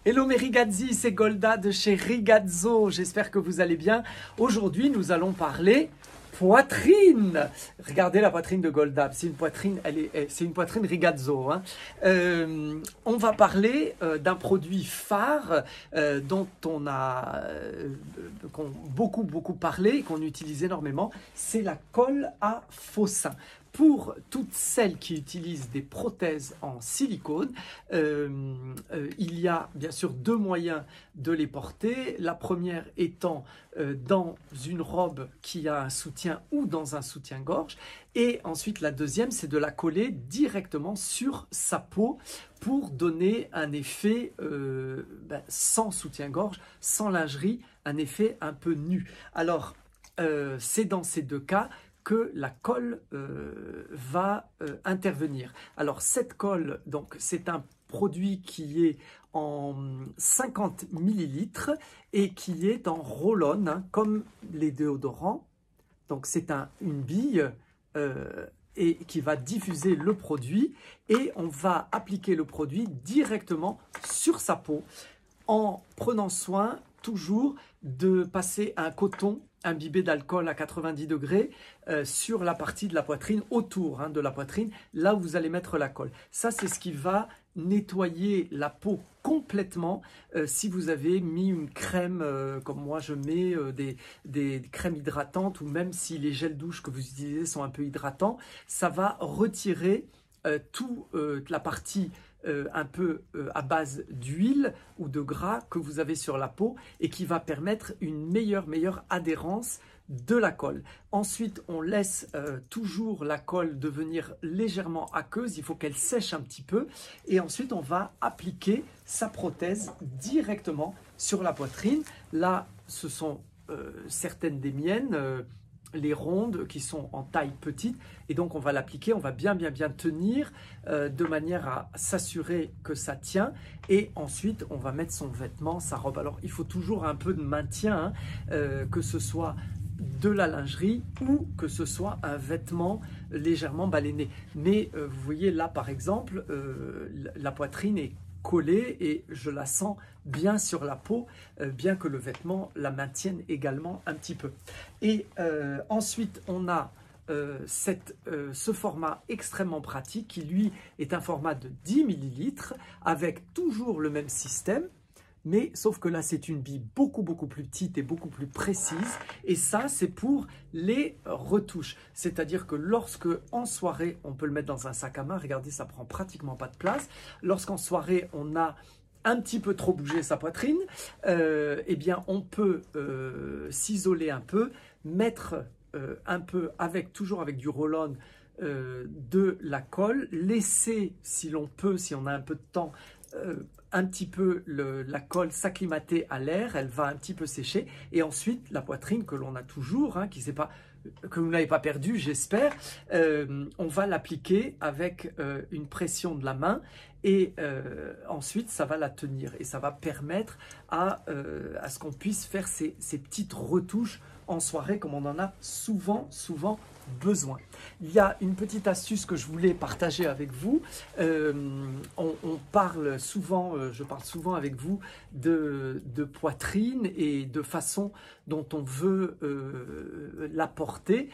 Hello mes Rigazzi, c'est Golda de chez Rigazzo. J'espère que vous allez bien. Aujourd'hui, nous allons parler poitrine. Regardez la poitrine de Golda. C'est une poitrine, c'est une poitrine Rigazzo. Hein. On va parler d'un produit phare dont on a beaucoup parlé et qu'on utilise énormément. C'est la colle à faux seins. Pour toutes celles qui utilisent des prothèses en silicone, il y a bien sûr deux moyens de les porter. La première étant dans une robe qui a un soutien ou dans un soutien-gorge. Et ensuite, la deuxième, c'est de la coller directement sur sa peau pour donner un effet sans soutien-gorge, sans lingerie, un effet un peu nu. Alors, c'est dans ces deux cas que la colle va intervenir. Alors cette colle, donc c'est un produit qui est en 50 millilitres et qui est en roll-on, hein, comme les déodorants. Donc c'est une bille et qui va diffuser le produit et on va appliquer le produit directement sur sa peau en prenant soin toujours de passer un coton imbibé d'alcool à 90 degrés sur la partie de la poitrine, autour de la poitrine, là où vous allez mettre la colle. Ça, c'est ce qui va nettoyer la peau complètement. Si vous avez mis une crème, comme moi je mets des crèmes hydratantes, ou même si les gels douche que vous utilisez sont un peu hydratants, ça va retirer toute la partie un peu à base d'huile ou de gras que vous avez sur la peau et qui va permettre une meilleure adhérence de la colle. Ensuite, on laisse toujours la colle devenir légèrement aqueuse, il faut qu'elle sèche un petit peu et ensuite on va appliquer sa prothèse directement sur la poitrine. Là, ce sont certaines des miennes, les rondes qui sont en taille petite et donc on va l'appliquer, on va bien tenir de manière à s'assurer que ça tient et ensuite on va mettre son vêtement, sa robe. Alors il faut toujours un peu de maintien, que ce soit de la lingerie ou que ce soit un vêtement légèrement baleiné. Mais vous voyez là par exemple, la poitrine est collée et je la sens bien sur la peau, bien que le vêtement la maintienne également un petit peu. Et ensuite, on a ce format extrêmement pratique qui, lui, est un format de 10 millilitres avec toujours le même système. Mais sauf que là, c'est une bille beaucoup plus petite et beaucoup plus précise. Et ça, c'est pour les retouches. C'est-à-dire que lorsque, en soirée, on peut le mettre dans un sac à main. Regardez, ça prend pratiquement pas de place. Lorsqu'en soirée, on a un petit peu trop bougé sa poitrine, eh bien, on peut s'isoler un peu, mettre un peu, toujours avec du roll-on, de la colle, laisser, si l'on peut, si on a un peu de temps, un petit peu la colle s'acclimater à l'air, elle va un petit peu sécher et ensuite la poitrine que l'on a toujours, que vous n'avez pas perdu, j'espère, on va l'appliquer avec une pression de la main et ensuite ça va la tenir et ça va permettre à ce qu'on puisse faire ces petites retouches en soirée comme on en a souvent besoin. Il y a une petite astuce que je voulais partager avec vous. On parle souvent, je parle souvent avec vous de poitrine et de façon dont on veut la porter.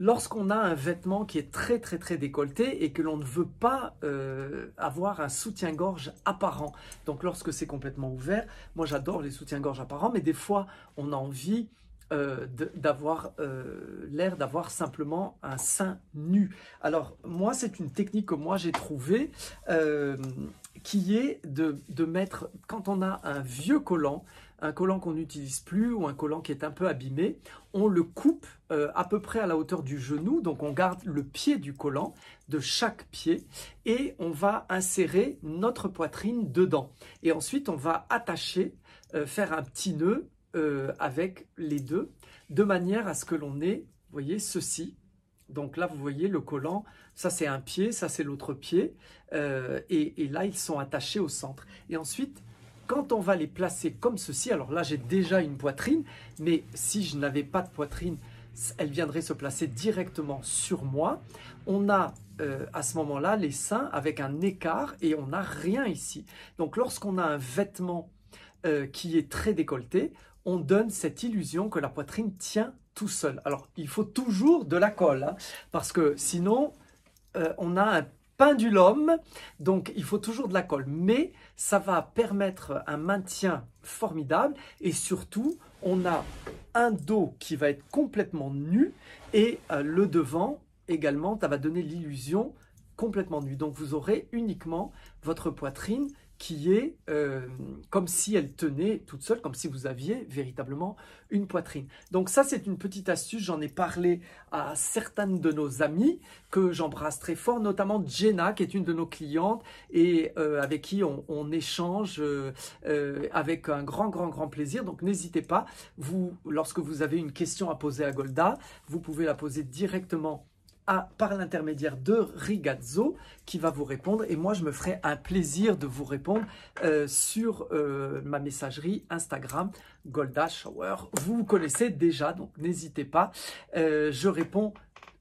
Lorsqu'on a un vêtement qui est très décolleté et que l'on ne veut pas avoir un soutien-gorge apparent, donc lorsque c'est complètement ouvert, moi j'adore les soutiens-gorge apparents, mais des fois on a envie d'avoir l'air d'avoir simplement un sein nu. Alors moi c'est une technique que moi j'ai trouvée qui est de mettre, quand on a un vieux collant, un collant qu'on n'utilise plus ou un collant qui est un peu abîmé, on le coupe à peu près à la hauteur du genou, donc on garde le pied du collant de chaque pied et on va insérer notre poitrine dedans. Et ensuite on va attacher, faire un petit nœud avec les deux, de manière à ce que l'on ait, vous voyez, ceci. Donc là, vous voyez le collant, ça c'est un pied, ça c'est l'autre pied, et là ils sont attachés au centre. Et ensuite, quand on va les placer comme ceci, alors là j'ai déjà une poitrine, mais si je n'avais pas de poitrine, elle viendrait se placer directement sur moi. On a à ce moment-là les seins avec un écart et on n'a rien ici. Donc lorsqu'on a un vêtement qui est très décolleté, on donne cette illusion que la poitrine tient tout seul. Alors il faut toujours de la colle, hein, parce que sinon on a un pendulum, donc il faut toujours de la colle, mais ça va permettre un maintien formidable et surtout on a un dos qui va être complètement nu et le devant également, ça va donner l'illusion complètement nue. Donc vous aurez uniquement votre poitrine qui est comme si elle tenait toute seule, comme si vous aviez véritablement une poitrine. Donc ça, c'est une petite astuce, j'en ai parlé à certaines de nos amies que j'embrasse très fort, notamment Jenna, qui est une de nos clientes et avec qui on échange avec un grand plaisir. Donc n'hésitez pas, lorsque vous avez une question à poser à Golda, vous pouvez la poser directement par l'intermédiaire de Rigazzo qui va vous répondre et moi je me ferai un plaisir de vous répondre sur ma messagerie Instagram Golda Shower. Vous connaissez déjà, donc n'hésitez pas. Je réponds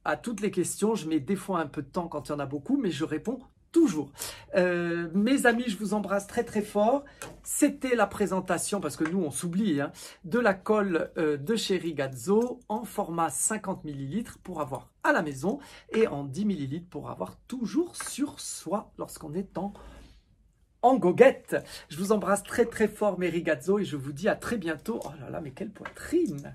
à toutes les questions, je mets des fois un peu de temps quand il y en a beaucoup, mais je réponds toujours. Mes amis, je vous embrasse très fort. C'était la présentation, parce que nous on s'oublie, hein, de la colle de chez Rigazzo en format 50 ml pour avoir à la maison et en 10 ml pour avoir toujours sur soi lorsqu'on est en goguette. Je vous embrasse très fort mes Rigazzo et je vous dis à très bientôt. Oh là là, mais quelle poitrine!